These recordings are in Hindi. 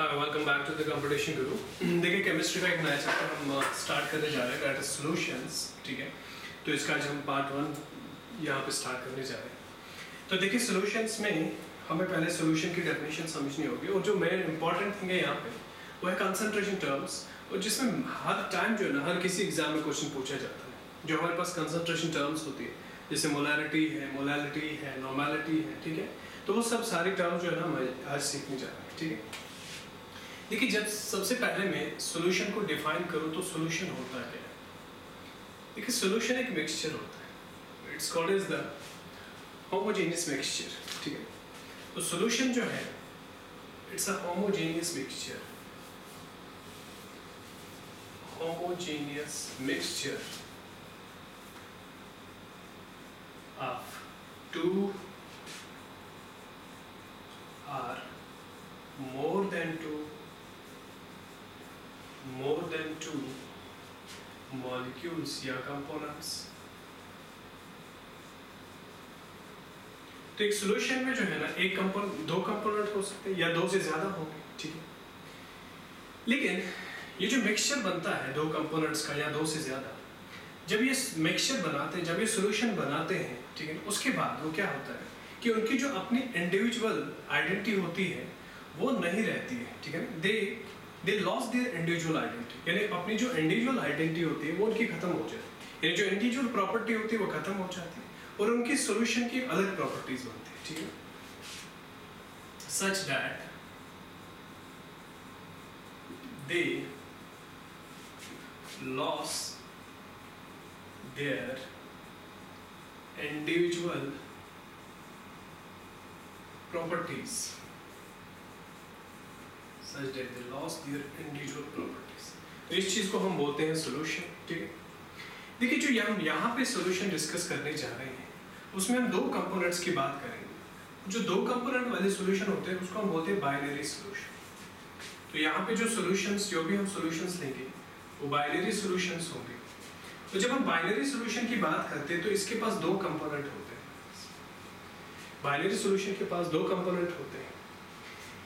Hi welcome back to the competition guru. देखिए केमिस्ट्री का एक नया चैप्टर हम स्टार्ट करने जा रहे हैं, दैट इज सॉल्यूशंस। ठीक है, तो इसका आज हम पार्ट 1 यहाँ पे स्टार्ट करने जा रहे हैं। तो देखिए सॉल्यूशंस में हमें पहले सॉल्यूशन की डेफिनेशन समझनी होगी, और जो मेन इंपॉर्टेंट थिंग है यहाँ पे वो है कंसंट्रेशन टर्म्स, और जिसमें हर टाइम जो है ना, हर किसी एग्जाम में क्वेश्चन पूछा जाता है। जो हमारे पास कंसंट्रेशन टर्म्स होती है, जैसे मोलैरिटी है, मोलैलिटी है, नॉर्मेलिटी है, ठीक है, तो वो सब सारी टर्म्स जो है ना हम आज सीखने जा रहे हैं। ठीक है, देखिए जब सबसे पहले मैं सॉल्यूशन को डिफाइन करूं तो सॉल्यूशन होता है क्या? देखिए सॉल्यूशन एक मिक्सचर होता है, it's called as the homogeneous mixture. ठीक है, तो सॉल्यूशन जो है it's a homogeneous mixture, homogeneous mixture of two or more than two molecules या components। तो एक सॉल्यूशन में जो है ना एक कंपोनेंट, दो कंपोनेंट हो सकते हैं या दो से ज्यादा होंगे। ठीक है, लेकिन ये जो मिक्सचर बनता है दो कंपोनेंट्स का या दो से ज्यादा, जब ये मिक्सचर बनाते हैं, जब ये सॉल्यूशन बनाते हैं, ठीक है, उसके बाद वो क्या होता है कि उनकी जो अपनी इंडिविजुअल आइडेंटिटी होती है वो नहीं रहती है। ठीक है, दे लॉस देयर इंडिविजुअल आइडेंटिटी, यानी अपनी जो इंडिविजुअल आइडेंटिटी होती है वो उनकी खत्म हो जाती है, यानी जो इंडिविजुअल प्रॉपर्टी होती है वो खत्म हो जाती है और उनकी सॉल्यूशन की अलग प्रॉपर्टीज बनती है। ठीक है, such that they loss their individual properties, such that they lost their individual properties। तो इस चीज को हम बोलते हैं सॉल्यूशन। ठीक है, देखिए जो हम यहाँ पे सॉल्यूशन डिस्कस करने जा रहे हैं उसमें हम दो कंपोनेंट्स की बात करेंगे। जो दो कंपोनेंट वाले सॉल्यूशन होते हैं उसको हम बोलते हैं बाइनरी सॉल्यूशन। तो यहाँ पे जो सॉल्यूशंस, जो भी हम सॉल्यूशंस लेंगे वो बाइनरी सॉल्यूशंस होंगे। तो जब हम बाइनरी सॉल्यूशन की बात करते हैं तो इसके पास दो कंपोनेंट होते हैं। बाइनरी सॉल्यूशन के पास दो कंपोनेंट होते हैं।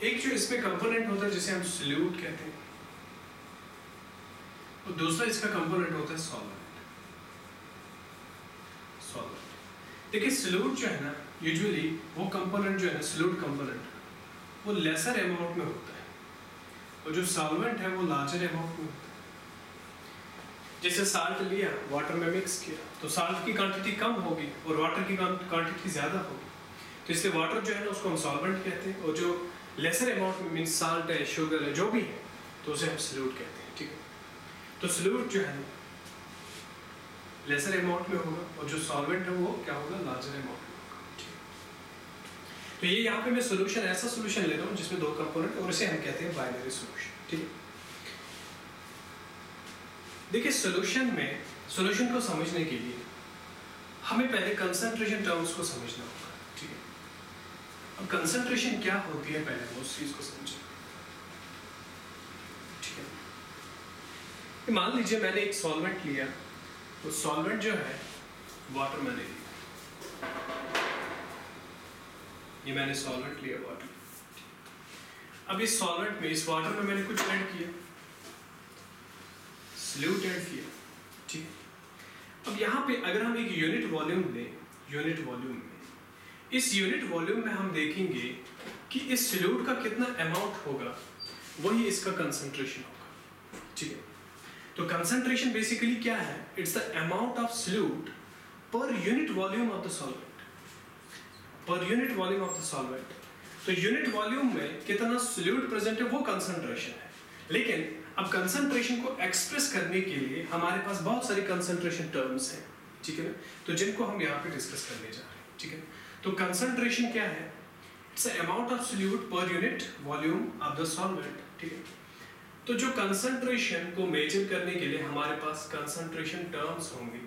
एक जो इसमें कंपोनेंट होता है जिसे हम सॉल्यूट कहते हैं, और दूसरा इसका कंपोनेंट होता है सॉल्वेंट। सॉल्वेंट देखिए सॉल्यूट जो है ना, यूजुअली वो कंपोनेंट जो है ना, सॉल्यूट कंपोनेंट वो लेसर अमाउंट में होता है, और जो सॉल्वेंट है वो लार्जर अमाउंट में होता है। जैसे साल्ट लिया, वाटर में मिक्स किया, तो साल्ट की क्वांटिटी कम होगी और वाटर की क्वांटिटी ज्यादा होगी, तो इसलिए वाटर जो है ना उसको हम सॉल्वेंट कहते हैं, और जो लेसर अमाउंट में मीन साल्ट है, शुगर है, जो भी है, तो उसे हम सॉल्यूट कहते हैं। ठीक है, तो सॉल्यूट जो है लेसर अमाउंट में होगा और जो सॉल्वेंट है वो क्या होगा, लार्जर अमाउंट में होगा। ठीक है, तो ये यहाँ पे मैं सॉल्यूशन, ऐसा सॉल्यूशन ले रहा हूँ जिसमें दो कंपोनेंट, और इसे हम कहते हैं बाइनरी सॉल्यूशन। ठीक है, देखिए सॉल्यूशन में, सॉल्यूशन को समझने के लिए हमें पहले कंसंट्रेशन टर्म्स को समझना होगा। ठीक है, अब कंसंट्रेशन क्या होती है पहले वो उस चीज को समझें। ठीक है, मान लीजिए मैंने एक सॉल्वेंट लिया, तो सॉल्वेंट जो है वाटर मैंने लिया, ये मैंने सॉल्वेंट लिया वाटर। अब इस सॉल्वेंट में, इस वाटर में मैंने कुछ ऐड किया, सॉल्यूट ऐड किया। ठीक है, अब यहाँ पे अगर हम एक यूनिट वॉल्यूम लें, यूनिट वॉल्यूम में, इस यूनिट वॉल्यूम में हम देखेंगे कि इस सॉल्यूट का कितना अमाउंट होगा, वही इसका कंसंट्रेशन होगा। ठीक है, तो कंसंट्रेशन बेसिकली क्या है, it's the amount of solute per unit volume of the solvent, per unit volume of the solvent. तो यूनिट वॉल्यूम में कितना सॉल्यूट प्रेजेंट है वो कंसंट्रेशन है, लेकिन अब कंसंट्रेशन को एक्सप्रेस करने के लिए हमारे पास बहुत सारी कंसंट्रेशन टर्म्स हैं। ठीक है ना, तो जिनको हम यहाँ पे डिस्कस करने जा रहे हैं। ठीक है, तो कंसंट्रेशन क्या है, it's amount of solute per unit volume of the solvent. ठीक है, तो जो कंसंट्रेशन को मेजर करने के लिए हमारे पास कंसंट्रेशन टर्म्स होंगी।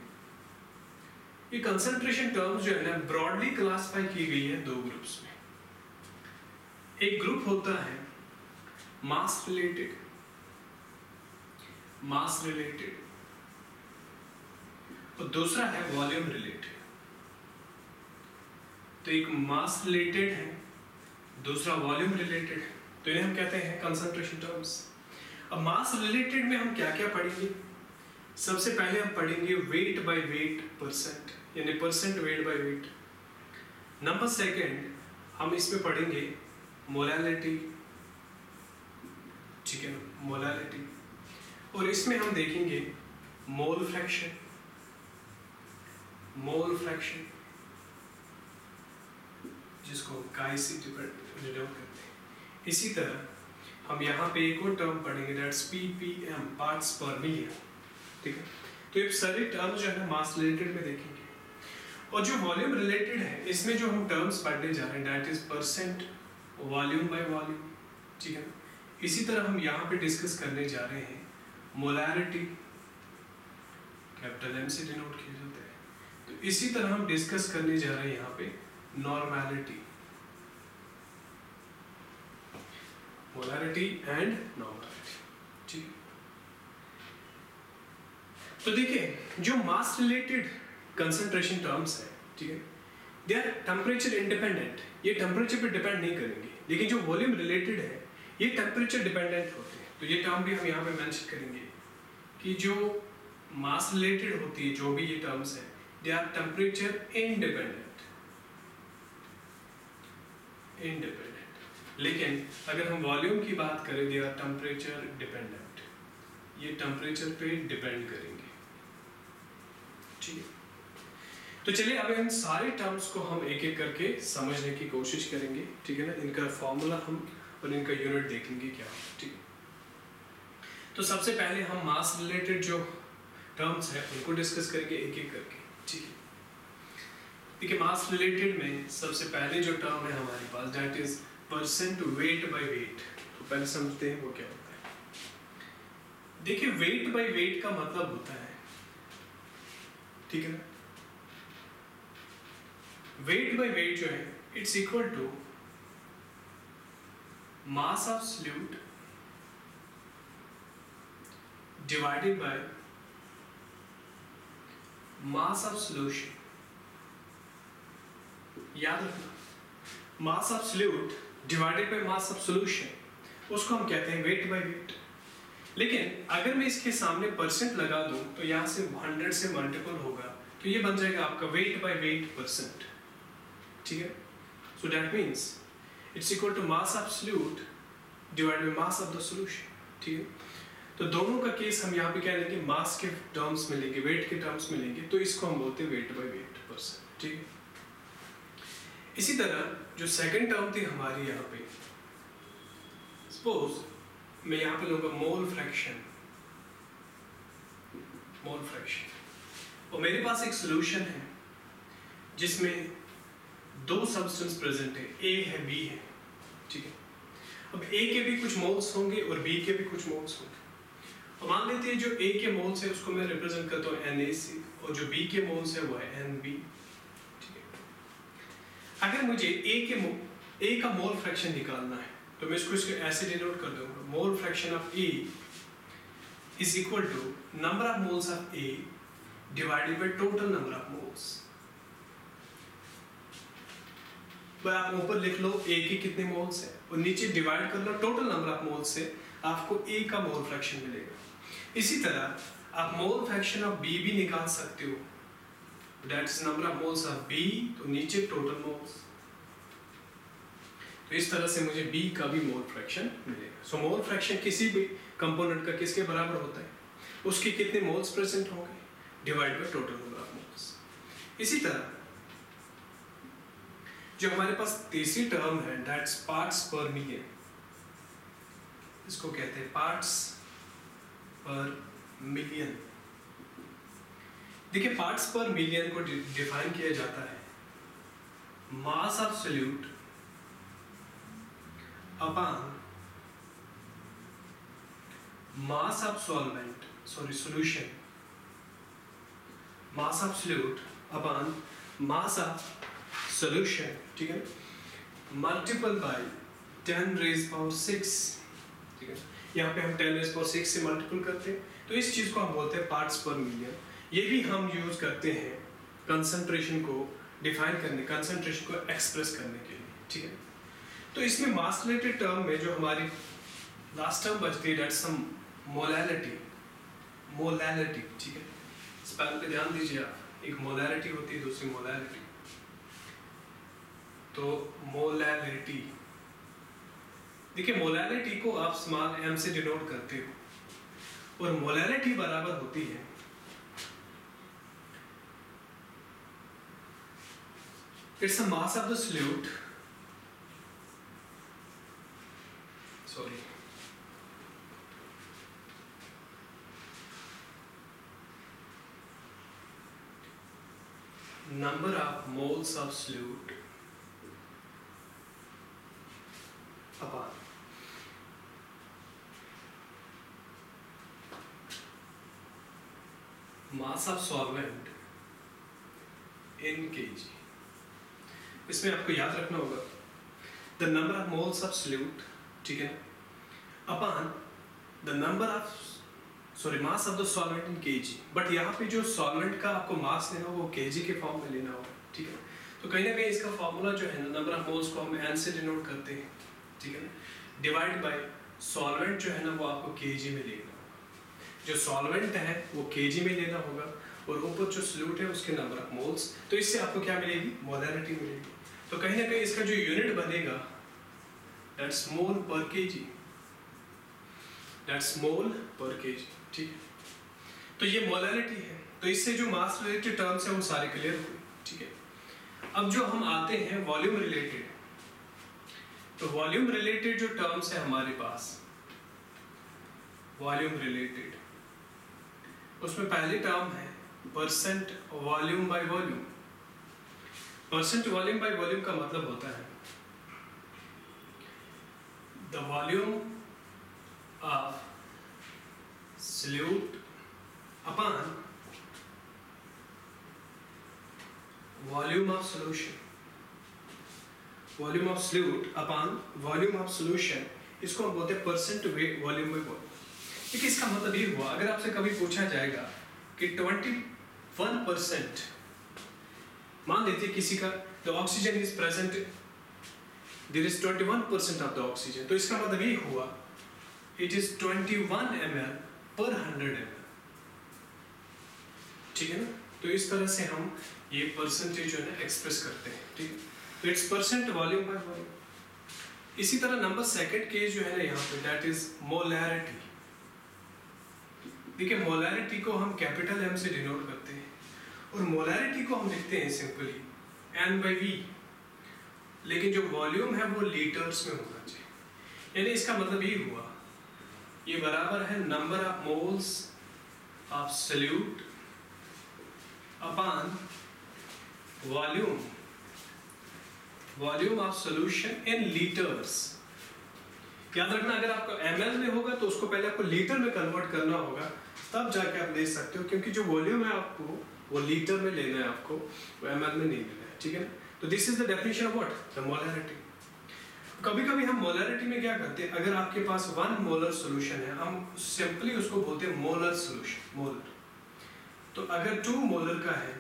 ये कंसंट्रेशन टर्म्स जो है ना ब्रॉडली क्लासिफाई की गई है दो ग्रुप्स में। एक ग्रुप होता है मास रिलेटेड, मास रिलेटेड, और दूसरा है वॉल्यूम रिलेटेड। तो एक मास रिलेटेड है, दूसरा वॉल्यूम रिलेटेड है। तो इन्हें हम कहते हैं कंसंट्रेशन टर्म्स। अब मास रिलेटेड में हम क्या क्या पढ़ेंगे? सबसे पहले हम पढ़ेंगे वेट बाय वेट परसेंट, यानी percent weight by wait. Number second हम इसमें पढ़ेंगे मोलैलिटी, ठीक है ना, मोलैलिटी। और इसमें हम देखेंगे मोल फ्रैक्शन, मोल फ्रैक्शन जिसको काई से डिनोट करते हैं। इसी तरह हम यहाँ पे एक और टर्म पढ़ेंगे, दैट्स ppm, पार्ट्स पर मिलियन, ठीक है। तो ये सारे टर्म्स जो है मास रिलेटेड में देखेंगे। और जो वॉल्यूम रिलेटेड है इसमें जो हम टर्म्स पढ़ने जा रहे हैं that is percent volume by volume, ठीक है। इसी तरह हम यहाँ पे डिस्कस करने जा रहे हैं मोलैरिटी, कैपिटल M से डिनोट किया जाता है। तो इसी तरह हम डिस्कस करने जा रहे हैं यहाँ पे नॉर्मैलिटी, मोलैरिटी एंड नॉर्मैलिटी, ठीक है। तो देखिए जो मास रिलेटेड कंसंट्रेशन टर्म्स है, ठीक है, दे आर टेम्परेचर इंडिपेंडेंट, ये टेम्परेचर पे डिपेंड नहीं करेंगे। लेकिन जो वॉल्यूम रिलेटेड है ये टेम्परेचर डिपेंडेंट होते हैं। तो ये टर्म भी हम यहाँ पे मेंशन करेंगे कि जो मास रिलेटेड होती है जो भी ये टर्म्स है they are temperature independent, independent. लेकिन अगर हम वॉल्यूम की बात करें दे आर टेम्परेचर डिपेंडेंट, ये टेम्परेचर पे डिपेंड करेंगे, ठीक है। तो चलिए अब इन सारे टर्म्स को हम एक एक करके समझने की कोशिश करेंगे, ठीक है ना। इनका फॉर्मूला हम और इनका यूनिट देखेंगे क्या, ठीक है। तो सबसे पहले हम मास रिलेटेड जो टर्म्स है उनको डिस्कस करेंगे एक एक करके, ठीक है। देखिए मास रिलेटेड में सबसे पहले जो टर्म है हमारे पास that is percent weight by weight. तो पहले समझते हैं वो क्या होता है। देखिए वेट बाय वेट का मतलब होता है, ठीक है ना, वेट बाय वेट जो है it's equal to mass of solute divided by mass of solution. याद रखना, mass of solute divided by mass of solution उसको हम कहते हैं वेट बाय वेट। लेकिन अगर मैं इसके सामने परसेंट लगा दूं तो यहां से 100 से मल्टीपल होगा तो ये बन जाएगा आपका वेट बाय वेट परसेंट, ठीक है। So that means it's equal to mass of solute divided by mass of the solution, ठीक है। तो दोनों का केस हम यहाँ पे क्या लेंगे, मास के टर्म्स में लेंगे, वेट के टर्म्स में लेंगे, तो इसको हम बोलते हैं वेट बाय वेट परसेंट, ठीक है। इसी तरह जो सेकंड टर्म थी हमारी यहाँ पे, सपोज मैं यहाँ पे लूंगा मोल फ्रैक्शन, मोल फ्रैक्शन, और मेरे पास एक सॉल्यूशन है जिसमें दो सब्सटेंस प्रेजेंट है, ए है बी है, ठीक है। अब ए के भी कुछ मोल्स होंगे और बी के भी कुछ मोल्स होंगे। और मान लेते हैं जो ए के मोल्स है उसको मैं रिप्रेजेंट करता हूँ NaC और जो बी के मोल्स है वो है NB, ठीक है। अगर मुझे ए का मोल फ्रैक्शन निकालना है तो मैं इसको ऐसे डिनोट कर दूंगा, mole fraction of A is equal to number of moles of A divided by total number of moles. आप ऊपर लिख लो ए के कितने मोल्स है और नीचे डिवाइड कर लो टोटल नंबर ऑफ मोल्स से, आपको ए का मोल फ्रैक्शन मिलेगा। इसी तरह आप मोल फ्रैक्शन ऑफ बी भी निकाल सकते हो, that's number of moles of B, तो नीचे टोटल मोल्स। तो इस तरह से मुझे बी का भी मोल फ्रैक्शन मिलेगा। सो मोल फ्रैक्शन किसी भी कंपोनेंट का किसके बराबर होता है, उसके कितने मोल्स प्रेजेंट होंगे divide by total number of moles. इसी तरह जो हमारे पास तीसरी टर्म है दैट्स पार्ट्स पर मिलियन, इसको कहते हैं पार्ट्स पर मिलियन। देखिए पार्ट्स पर मिलियन को डिफाइन किया जाता है मास of solute upon mass of solvent, sorry solution, mass of solute upon mass of solution, ठीक है, मल्टीपल बाय 10⁻⁶, ठीक है। यहाँ पे हम 10⁻⁶ से मल्टीपल करते हैं, तो इस चीज को हम बोलते हैं पार्ट्स पर मिलियन। ये भी हम यूज करते हैं कंसंट्रेशन को डिफाइन करने, कंसंट्रेशन को एक्सप्रेस करने के लिए, ठीक है। तो इसमें मास रिलेटेड टर्म में जो हमारी लास्ट टर्म बचती है दैट्स सम मोलैलिटी, मोलैलिटी, ठीक है, स्पेल पे ध्यान दीजिए आप, एक मोलैलिटी होती है, दूसरी मोलैलिटी। तो मोलैलिटी, देखिए मोलैलिटी को आप स्मॉल m से डिनोट करते हो और मोलैलिटी बराबर होती है it's a mass of the solute, sorry, number of moles of solute upon mass of solvent in kg। इसमें आपको याद रखना होगा the number of moles of solute, ठीक है, upon the number of mass of the solvent in kg। But यहाँ पे जो सॉल्वेंट का आपको मास लेना होगा वो kg के फॉर्म में लेना होगा, ठीक है। तो कहीं ना कहीं इसका फॉर्मूला जो है नंबर ऑफ मोल्स को हम n से डिनोट करते हैं, ठीक है ना, डिवाइड बाय सॉल्वेंट जो है ना वो आपको kg में लेना होगा, जो सॉल्वेंट है वो kg में लेना होगा और ऊपर जो सॉल्यूट है उसके नंबर ऑफ मोल्स। तो इससे आपको क्या मिलेगी, मोलैरिटी मिलेगी। तो कहीं ना कहीं इसका जो यूनिट बनेगा दैट्स मोल पर kg, दैट्स मोल पर kg, ठीक है। तो ये मोलैरिटी है। तो इससे जो मास रिलेटेड टर्म्स है वो सारे क्लियर हुए, ठीक है। अब जो हम आते हैं वॉल्यूम रिलेटेड, तो वॉल्यूम रिलेटेड जो टर्म्स है हमारे पास, वॉल्यूम रिलेटेड, उसमें पहली टर्म है percent volume by volume. Percent volume by volume का मतलब होता है the volume of solute upon volume of solution, volume of solute upon volume of solution, इसको हम बोलते हैं परसेंट वॉल्यूम बाय वॉल्यूम। देखिए इसका मतलब ये हुआ, अगर आपसे कभी पूछा जाएगा कि 21%, मान लेते किसी का the oxygen is present, there is 21% of the oxygen, तो इसका मतलब ये हुआ इट इज 21 ml पर 100 ml, ठीक है ना। तो इस तरह से हम ये परसेंटेज जो है ना एक्सप्रेस करते हैं, ठीक है। तो it's percent volume by volume. इसी तरह नंबर सेकंड केस जो है ना यहाँ पे दैट इज मोलैरिटी। देखिए मोलैरिटी को हम कैपिटल M से डिनोट करते हैं और मोलैरिटी को हम लिखते हैं सिंपली N/V, लेकिन जो वॉल्यूम है वो लीटर्स में होना चाहिए। यानी इसका मतलब ये हुआ, ये बराबर है number of moles of solute upon volume, volume of solution in litres. याद रखना अगर आपको ml में होगा तो उसको पहले आपको लीटर में कन्वर्ट करना होगा, तब जाके आप ले सकते हो, क्योंकि जो वॉल्यूम है आपको वो लीटर में लेना है, आपको वो ml में नहीं लेना है, ठीक है ना। तो this is the definition of what, the molarity. कभी कभी हम मोलैरिटी में क्या करते हैं, अगर आपके पास 1 मोलर सॉल्यूशन है हम सिंपली उसको बोलते हैं मोलर सॉल्यूशन, मोलर। तो अगर 2 मोलर का है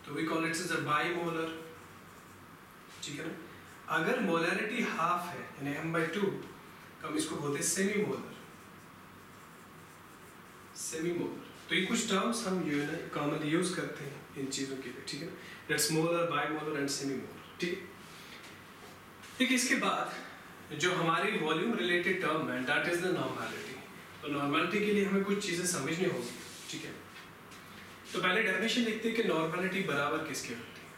तो we call it as a bimolar, ठीक है ना। अगर मोलैरिटी हाफ है यानी m/2 तो हम इसको बोलते हैं सेमी मोलर, सेमी मोलर। तो ये कुछ टर्म्स हम कॉमनली यूज करते हैं इन चीजों के लिए, ठीक है। That's molar, bimolar and semi molar, ठीक है। ठीक, इसके बाद जो हमारी वॉल्यूम रिलेटेड टर्म है दैट इज द नॉर्मैलिटी। तो नॉर्मैलिटी के लिए हमें कुछ चीजें समझनी होगी, ठीक है। तो पहले डेफिनेशन लिखते हैं कि नॉर्मैलिटी बराबर किसके होती है।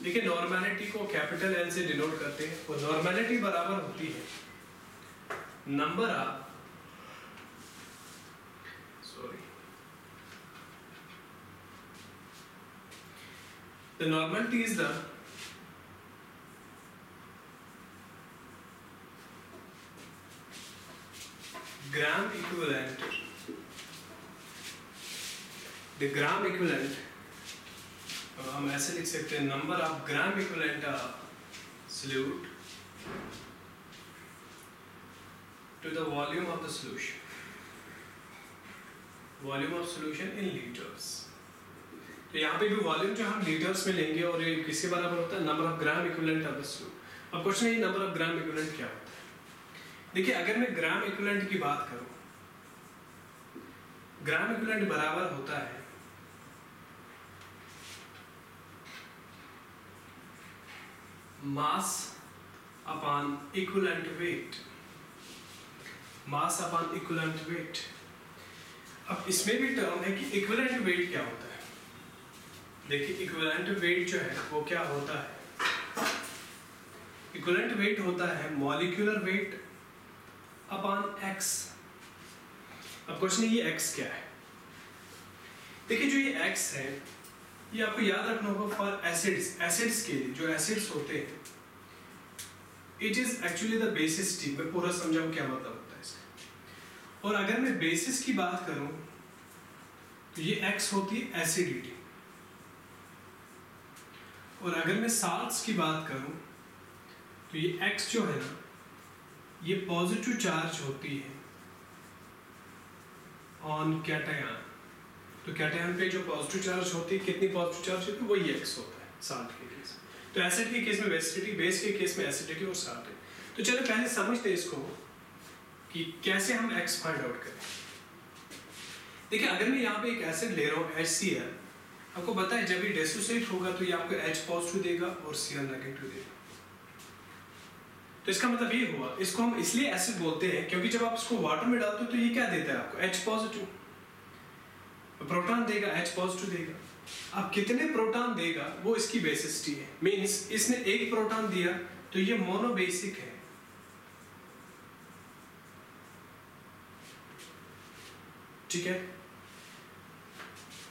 देखिए नॉर्मैलिटी को कैपिटल N से डिनोट करते हैं और नॉर्मैलिटी बराबर होती है number of, the normality is the gram equivalent, the gram equivalent, हम ऐसे लिख सकते हैं number of gram equivalent of solute to the volume of the solution, volume of solution in litres. तो यहाँ पे भी वॉल्यूम जो हम लीटर्स में लेंगे और ये किसके बराबर होता है, number of gram equivalent of the solute. अब क्वेश्चन है नंबर ऑफ ग्राम इक्विवेलेंट क्या होता है। देखिए अगर मैं ग्राम इक्विवेलेंट की बात करूँ, ग्राम इक्विवेलेंट बराबर होता है mass upon equivalent weight, mass upon equivalent weight. अब इसमें भी टर्म है कि इक्विवेलेंट वेट क्या होता है। देखिए इक्विवेलेंट वेट जो है वो क्या होता है, इक्विवेलेंट वेट होता है मॉलिक्यूलर वेट अपॉन एक्स। अब क्वेश्चन है ये एक्स क्या है। देखिए जो ये एक्स है ये आपको याद रखना होगा फॉर एसिड्स, एसिड्स के लिए जो एसिड्स होते हैं it is actually the basis T. मैं पूरा समझाऊं क्या मतलब होता है इसका। और अगर मैं बेसिस की बात करूं तो ये एक्स होती है एसिडिटी, और अगर मैं साल्ट्स की बात करूं तो ये एक्स जो है ना ये पॉजिटिव चार्ज होती है ऑन कैटायन। तो कैटायन पे जो पॉजिटिव चार्ज होती है, कितनी पॉजिटिव चार्ज होती है, वही एक्स होता है साल्ट के केस में। तो एसिड के केस में बेसिसिटी, बेस के केस में एसिडिटी और साल्ट है। तो चलो पहले समझते हैं इसको कि कैसे हम एक्स फाइंड आउट करें। देखिए अगर मैं यहाँ पे एक एसिड ले रहा हूँ HCl, आपको पता है जब ये डिसोसिएट होगा तो ये आपको H पॉजिटिव देगा और Cl नेगेटिव देगा। तो इसका मतलब ये हुआ, इसको हम इसलिए एसिड बोलते हैं क्योंकि जब आप इसको वाटर में डालते हो तो ये क्या देता है आपको, H पॉजिटिव प्रोटॉन देगा, H पॉजिटिव देगा। अब कितने प्रोटॉन देगा वो इसकी बेसिसिटी है। मींस इसने एक प्रोटॉन दिया तो ये मोनोबेसिक है, ठीक है,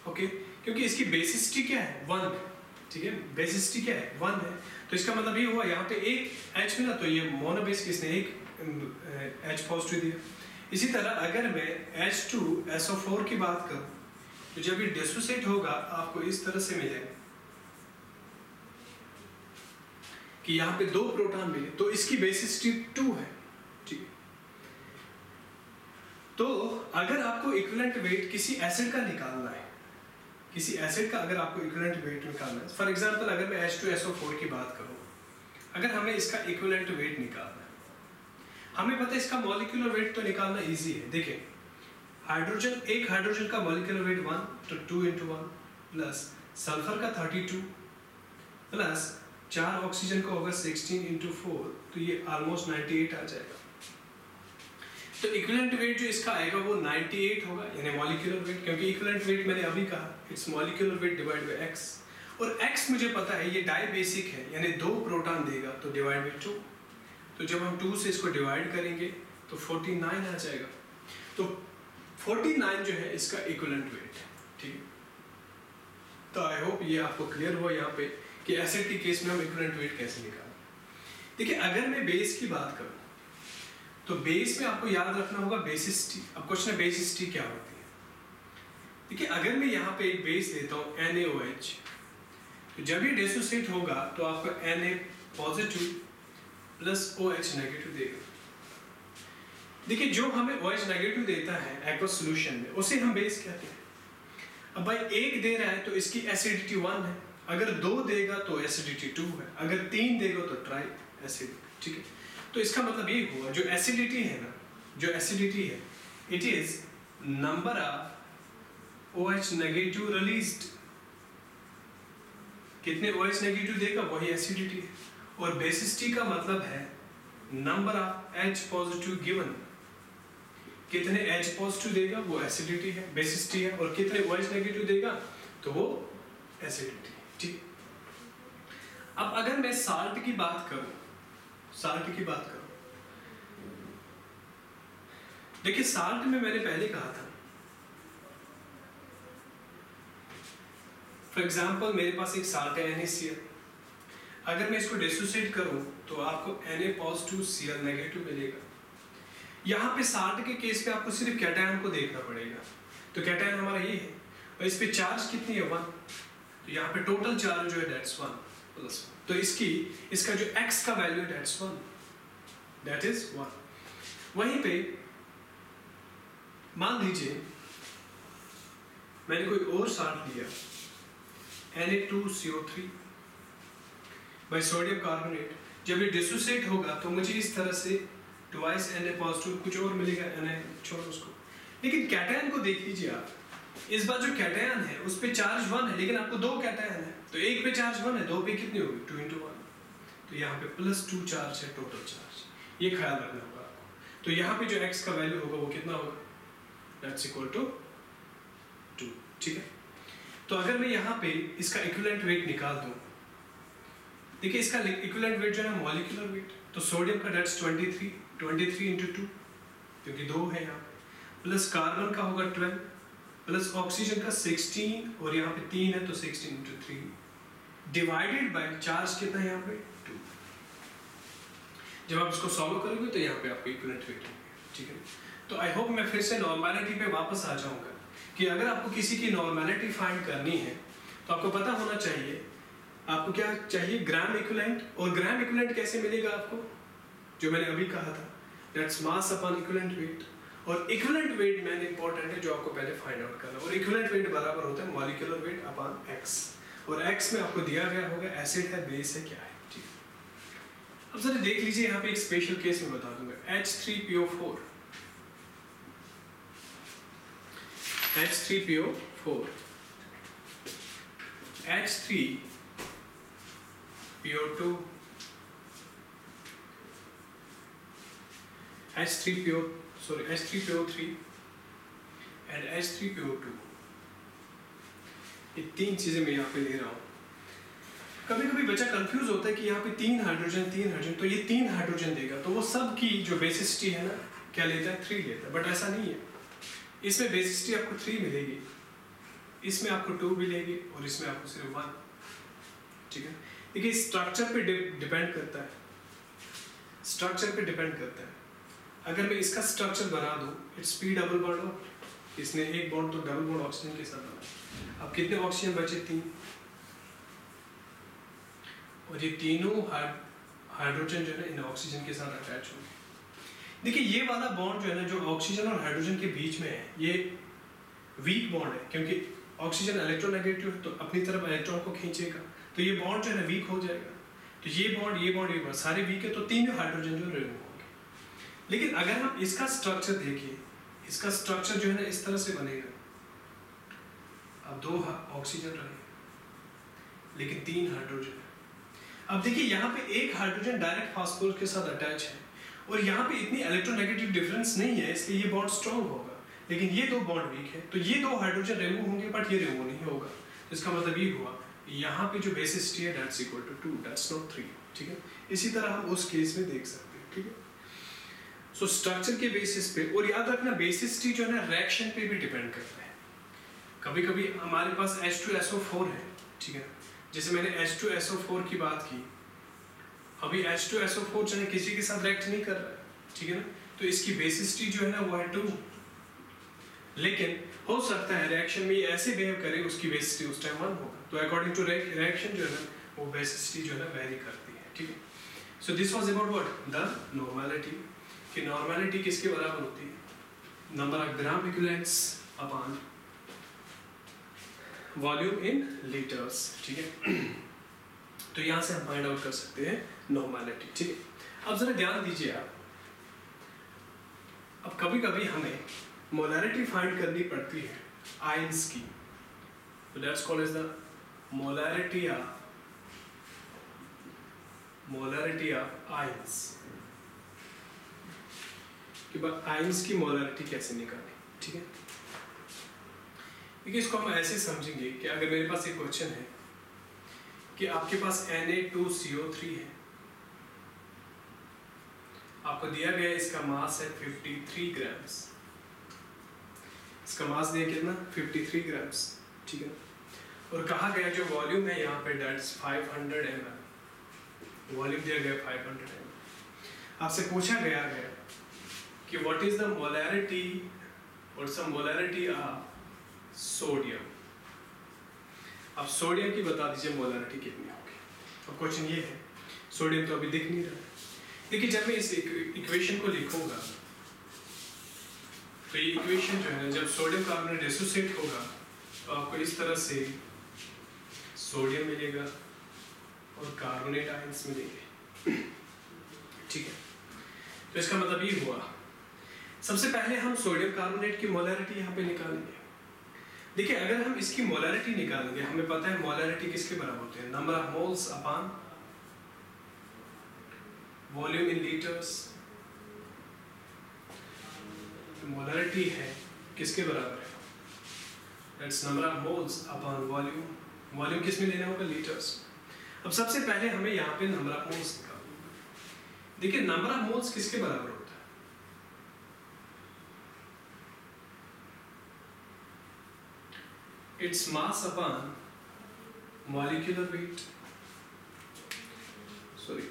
ओके, क्योंकि इसकी बेसिसिटी क्या है, 1, ठीक है, बेसिसिटी क्या है, 1 है। तो इसका मतलब ये हुआ यहाँ पे एक H मिला तो ये मोनोबेसिक, इसने एक H पॉजिटिव दिया। इसी तरह अगर मैं H2SO4 की बात करूं तो जब ये डिसोसिएट होगा आपको इस तरह से मिले कि यहाँ पे 2 प्रोटॉन मिले तो इसकी बेसिसिटी 2 है, ठीक है। तो अगर आपको इक्विवेलेंट वेट किसी एसिड का निकालना है, किसी एसिड का अगर आपको इक्विवेलेंट वेट निकालना है, फॉर एग्जांपल अगर मैं H2SO4 की बात करूं, अगर हमें इसका इक्विवेलेंट वेट निकालना है, हमें पता है इसका मॉलिक्यूलर वेट तो निकालना इजी है। देखिए हाइड्रोजन, एक हाइड्रोजन का मॉलिक्यूलर वेट 1 तो 2 × 1 प्लस सल्फर का 32 प्लस 4 ऑक्सीजन का होगा 16 × 4 तो ये ऑलमोस्ट 98 आ जाएगा। तो इक्विवेलेंट वेट जो इसका आएगा वो 98 होगा, यानी मॉलिक्यूलर वेट, क्योंकि इक्विवेलेंट वेट मैंने अभी कहा it's molecular weight divide by x, और एक्स मुझे पता है ये डाइबेसिक है यानी 2 प्रोटॉन देगा तो डिवाइड बाय 2। तो जब हम 2 से इसको डिवाइड करेंगे तो 49 आ जाएगा। तो 49 जो है इसका इक्विवेलेंट वेट है, ठीक है। तो आई होप ये आपको क्लियर हुआ यहाँ पे कि एसिड के केस में हम इक्विवेलेंट वेट कैसे निकालें। देखिए अगर मैं बेस की बात करूं तो बेस में आपको याद रखना होगा बेसिसिटी। अब क्वेश्चन है बेसिसिटी क्या होती है। देखिए अगर मैं यहाँ पे एक बेस लेता हूँ NaOH, तो जब ये डिसोसिएट होगा तो आपको Na positive plus OH negative देगा। देखिए जो हमें OH नेगेटिव देता है एक्वस सॉल्यूशन में उसे हम बेस कहते हैं। अब भाई 1 दे रहा है तो इसकी एसिडिटी 1 है, अगर 2 देगा तो एसिडिटी 2 है, अगर 3 देगा तो ट्राई एसिडिक, ठीक है। तो इसका मतलब ये हुआ जो एसिडिटी है ना, जो एसिडिटी है it is number of OH negative released. कितने OH नेगेटिव देगा वही एसिडिटी है, और बेसिसिटी का मतलब है number of H positive given. कितने H पॉजिटिव देगा वो एसिडिटी है, बेसिसिटी है, और कितने OH नेगेटिव देगा तो वो एसिडिटी, ठीक। अब अगर मैं साल्ट की बात करूं, साल्ट की बात करूं, देखिए साल्ट में मैंने पहले कहा था फॉर एग्जांपल मेरे पास एक साल्ट है NaCl, अगर मैं इसको डिसोसिएट करूं तो आपको Na पॉजिटिव Cl नेगेटिव मिलेगा। यहाँ पे साल्ट के केस पे आपको सिर्फ कैटायन को देखना पड़ेगा। तो कैटायन हमारा ये है और इस पे चार्ज कितनी है 1, तो यहाँ पे टोटल चार्ज जो है दैट्स 1 प्लस 1, तो इसका जो x का वैल्यू है दैट्स 1, दैट इज 1। वहीं पे मान लीजिए मैंने कोई और साल्ट लिया Na2CO3 बाई सोडियम कार्बोनेट। जब ये डिसोसिएट होगा तो मुझे इस तरह से ट्वाइस Na पॉजिटिव कुछ और मिलेगा, Na छोड़ उसको। लेकिन कैटायन को देख लीजिए आप, इस बार जो कैटायन है उस पे चार्ज 1 है, लेकिन आपको 2 कैटायन है, तो एक पे चार्ज 1 है, 2 पे कितनी होगी 2 × 1, तो यहाँ पे +2 चार्ज है टोटल चार्ज, ये ख्याल रखना होगा आपको। तो यहाँ पे जो x का वैल्यू होगा वो कितना होगा, दैट्स इक्वल टू 2, ठीक है। तो अगर मैं यहाँ पे इसका इक्विवेलेंट वेट निकाल दूँ, देखिए इसका इक्विवेलेंट वेट जो है मॉलिक्यूलर वेट, तो सोडियम का दैट्स 23 × 2 क्योंकि 2 है यहाँ पे, प्लस कार्बन का होगा 12 प्लस ऑक्सीजन का 16 और यहाँ पे 3 है तो 16 × 3 डिवाइडेड बाय चार्ज कितना है यहाँ पे 2। जब आप इसको सॉल्व करोगे तो यहाँ पे आपको इक्विवेलेंट वेट होगा, ठीक है। तो आई होप मैं फिर से नॉर्मैलिटी पे वापस आ जाऊंगा कि अगर आपको किसी की नॉर्मैलिटी फाइंड करनी है तो आपको पता होना चाहिए आपको क्या चाहिए, ग्राम इक्विवेलेंट। और ग्राम इक्विवेलेंट कैसे मिलेगा आपको, जो मैंने अभी कहा था, that's mass upon equivalent weight. और इक्विवेलेंट वेट मैंने इंपॉर्टेंट है जो आपको पहले फाइंड आउट करना, और इक्विवेलेंट वेट बराबर होता है मॉलिक्यूलर वेट अपॉन x, और x में आपको दिया गया होगा एसिड है, बेस है, क्या है, ठीक है। अब जरा देख लीजिए यहाँ पे एक स्पेशल केस में बता दूंगा, H3PO4 H3PO2 H3PO3 and H3PO2, ये 3 चीजें मैं यहाँ पे ले रहा हूँ। कभी कभी बच्चा कंफ्यूज होता है कि यहाँ पे 3 हाइड्रोजन, तो ये 3 हाइड्रोजन देगा, तो वो सब की जो बेसिसिटी है ना क्या लेता है 3 लेता है, बट ऐसा नहीं है। इसमें बेसिसिटी आपको 3 मिलेगी, इसमें आपको 2 मिलेगी और इसमें आपको सिर्फ 1, ठीक है। देखिए स्ट्रक्चर पे डिपेंड करता है, स्ट्रक्चर पे डिपेंड करता है। अगर मैं इसका स्ट्रक्चर बना दूं, it's p double bond of, इसने एक बॉन्ड तो डबल बॉन्ड ऑक्सीजन के साथ बना, अब कितने ऑक्सीजन बचे 3, और ये तीनों हाइड्रोजन जो है इन ऑक्सीजन के साथ अटैच होंगे। देखिए ये वाला बॉन्ड जो है ना, जो ऑक्सीजन और हाइड्रोजन के बीच में है, ये वीक बॉन्ड है, क्योंकि ऑक्सीजन इलेक्ट्रोनेगेटिव तो अपनी तरफ इलेक्ट्रॉन को खींचेगा, तो ये बॉन्ड जो है ना वीक हो जाएगा। तो ये बॉन्ड सारे वीक है, तो 3 हाइड्रोजन जो रिमूव होंगे। लेकिन अगर हम इसका स्ट्रक्चर देखिए, इसका स्ट्रक्चर जो है ना इस तरह से बनेगा, अब 2 ऑक्सीजन रहे लेकिन 3 हाइड्रोजन है। अब देखिए यहाँ पे एक हाइड्रोजन डायरेक्ट फास्फोरस के साथ अटैच है, और यहाँ पे इतनी इलेक्ट्रोनेगेटिव डिफरेंस नहीं है, इसलिए ये बॉन्ड स्ट्रॉन्ग होगा। लेकिन ये 2 बॉन्ड वीक है, तो ये 2 हाइड्रोजन रिमूव होंगे बट ये रिमूव नहीं होगा। तो इसका मतलब ये हुआ यहाँ पे जो बेसिसिटी है that's equal to 2, that's not 3, ठीक है। इसी तरह हम उस केस में देख सकते हैं, ठीक है। सो स्ट्रक्चर के बेसिस पे, और याद रखना बेसिसिटी जो है ना रिएक्शन पे भी डिपेंड करता है। कभी कभी हमारे पास H2SO4 है, ठीक है, जैसे मैंने H2SO4 की बात की, अभी H2SO4 जो है किसी के साथ रिएक्ट नहीं कर रहा है, ठीक है ना, तो इसकी बेसिसिटी जो है ना वो है 2, लेकिन हो सकता है रिएक्शन में ये ऐसे बिहेव करे उसकी बेसिसिटी उस टाइम 1 होगा। तो अकॉर्डिंग टू रिएक्शन जो है ना वो बेसिसिटी जो है ना वेरी करती है, ठीक है। So this was about what, the normality, कि नॉर्मैलिटी किसके बराबर होती है, number of gram equivalents upon volume in litres, ठीक है। तो यहाँ से हम फाइंड आउट कर सकते हैं नॉर्मैलिटी, ठीक है। अब जरा ध्यान दीजिए आप, अब कभी कभी हमें मोलैरिटी फाइंड करनी पड़ती है आयंस की, तो that's called as the molarity of ions, कि आयंस की मोलैरिटी कैसे निकालें, ठीक है। देखिए इसको हम ऐसे समझेंगे कि अगर मेरे पास एक क्वेश्चन है कि आपके पास Na2CO3 है, आपको दिया गया इसका मास है 53 ग्राम्स, इसका मास दिया कितना 53 ग्राम्स, ठीक है। और कहा गया जो वॉल्यूम है यहाँ पे दैट्स 500 ml, वॉल्यूम दिया गया 500 ml। आपसे पूछा गया है कि what is the molarity, what's the molarity of sodium. अब सोडियम की बता दीजिए मोलैरिटी कितनी होगी। अब क्वेश्चन ये है, सोडियम तो अभी दिख नहीं रहा है। देखिए जब मैं इस इक्वेशन को लिखूंगा तो ये इक्वेशन जो है जब सोडियम कार्बोनेट डिसोसिएट होगा तो आपको इस तरह से सोडियम मिलेगा और कार्बोनेट आयंस मिलेंगे। ठीक है, तो इसका मतलब ये हुआ, सबसे पहले हम सोडियम कार्बोनेट की मोलैरिटी यहाँ पे निकालेंगे। देखिए अगर हम इसकी मोलैरिटी निकालेंगे, हमें पता है मोलैरिटी किसके बराबर होते हैं, number of moles upon volume in litres. Molarity है किसके बराबर है, that's number of moles upon volume. Volume किस में लेना होगा, लीटर्स। अब सबसे पहले हमें यहाँ पे नंबर ऑफ मोल्स निकालना। देखिए नंबर ऑफ मोल्स किसके बराबर होता है, its mass upon molecular weight. Sorry,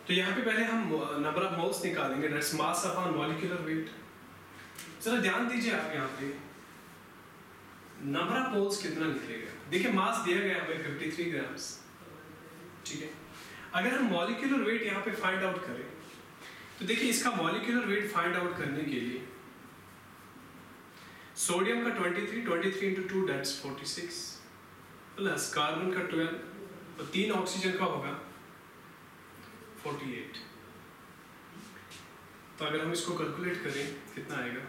तो यहाँ पे पहले हम नंबर ऑफ मोल्स निकालेंगे, that's mass upon molecular weight. जरा ध्यान दीजिए आप यहाँ पे नंबर ऑफ मोल्स कितना निकलेगा। देखिए मास दिया गया हमें 53 ग्राम्स, ठीक है। अगर हम मॉलिक्यूलर वेट यहाँ पे फाइंड आउट करें तो देखिए इसका मॉलिक्यूलर वेट फाइंड आउट करने के लिए सोडियम का 23 into 2 दैट्स 46 प्लस कार्बन का 12 और 3 ऑक्सीजन का होगा 48। तो अगर हम इसको कैलकुलेट करें कितना आएगा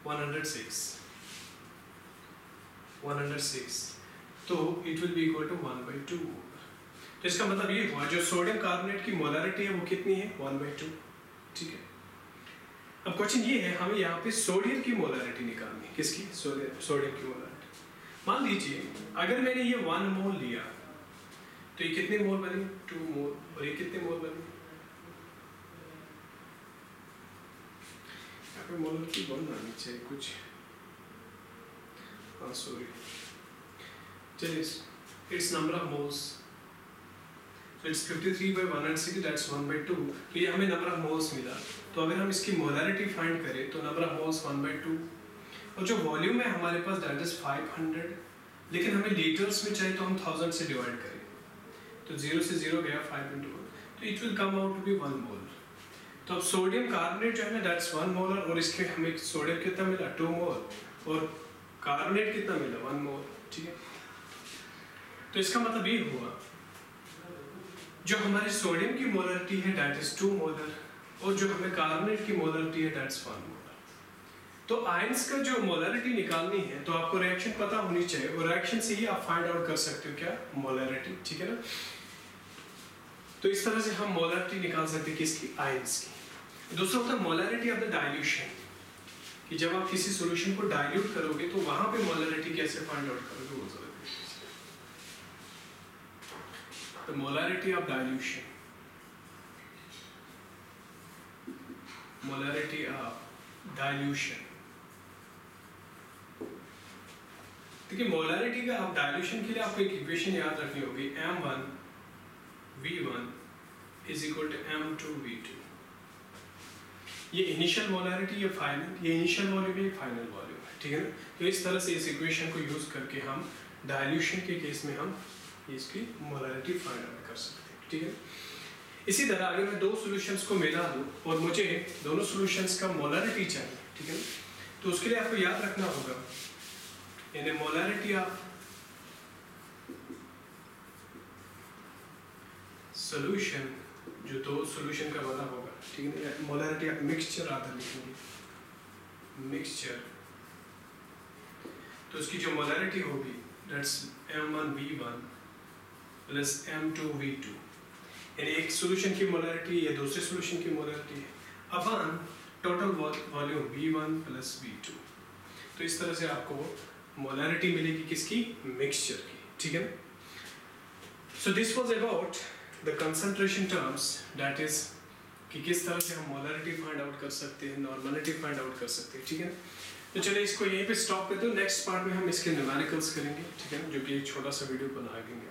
106, तो it will be equal to 1/2। तो इसका मतलब ये हुआ जो सोडियम कार्बोनेट की मोलैरिटी है वो कितनी है 1/2, ठीक है। अब क्वेश्चन ये है हमें यहाँ पे सोडियम की मोलैरिटी निकालनी है। किसकी, सोडियम की मोलैरिटी। मान लीजिए अगर मैंने ये 1 मोल लिया तो ये कितने मोल बने 2 मोल, और ये कितने मोल बने, यहाँ पे मोलैरिटी बनना नहीं चाहिए कुछ, हाँ सॉरी, चलिए it's number of moles, so it's 53/106 that's 1/2। तो ये हमें नंबर ऑफ मोल्स मिला। तो अगर हम इसकी मोलैरिटी फाइंड करें तो नंबर ऑफ मोल्स 1/2, और जो वॉल्यूम है हमारे पास दैट इज 500, लेकिन हमें लीटर्स में चाहिए तो हम 1000 से डिवाइड करें, तो 0 से 0 गया 5 into 1, तो it will come out to be 1 mole. तो अब सोडियम कार्बोनेट जो है ना दैट्स 1 मोलर, और इसके हमें सोडियम कितना मिला 2 मोल, और कार्बोनेट कितना मिला 1 मोल, ठीक है। तो इसका मतलब ये हुआ जो हमारे सोडियम की मोलैरिटी है दैट इज 2 मोलर, और जो हमें कार्बोनेट की मोलैरिटी है दैट्स 1 मोलर। तो आयंस का जो मोलैरिटी निकालनी है तो आपको रिएक्शन पता होनी चाहिए, और रिएक्शन से ही आप फाइंड आउट कर सकते हो क्या, मोलैरिटी, ठीक है ना। तो इस तरह से हम मोलैरिटी निकाल सकते हैं किसकी, आयंस की। दूसरा होता है मोलैरिटी ऑफ द डाइल्यूशन, कि जब आप किसी सॉल्यूशन को डाइल्यूट करोगे तो वहां पे मोलैरिटी कैसे फाइंड आउट करोगे, वो जरूरी है। The molarity of dilution, molarity of dilution। देखिए मोलैरिटी का आप डाइल्यूशन के लिए आपको एक इक्वेशन याद रखनी होगी, M1V1 is equal to M2V2। ये इनिशियल मोलैरिटी या फाइनल, ये इनिशियल वॉल्यूम है, फाइनल वॉल्यूम है, ठीक है ना। तो इस तरह से इस इक्वेशन को यूज करके हम डाइल्यूशन के केस में हम इसकी मोलैरिटी फाइंड आउट कर सकते हैं, ठीक है। इसी तरह अगर मैं 2 सॉल्यूशंस को मिला दूं और मुझे दोनों सॉल्यूशंस का मोलैरिटी चाहिए, ठीक है, तो उसके लिए आपको याद रखना होगा यानी मोलैरिटी ऑफ सॉल्यूशन, जो 2 सॉल्यूशन का बना होगा, ठीक है। मोलैरिटी ऑफ मिक्सचर आधा लिखेंगे, मिक्सचर, तो उसकी जो मोलैरिटी होगी दैट्स M1V1 प्लस M2V2, यानी एक सॉल्यूशन की मोलैरिटी या दूसरे सॉल्यूशन की मोलैरिटी है upon total volume V1 plus V2। तो इस तरह से आपको मोलैरिटी मिलेगी किसकी, मिक्सचर की, ठीक है। So this was about the concentration terms, that is कि किस तरह से हम मोलैरिटी फाइंड आउट कर सकते हैं, नॉर्मलिटी फाइंड आउट कर सकते हैं, ठीक है। तो चलिए इसको यहीं पे स्टॉप करते हो, नेक्स्ट पार्ट में हम इसके न्यूमेरिकल्स करेंगे, ठीक है, जो कि एक छोटा सा वीडियो बना देंगे।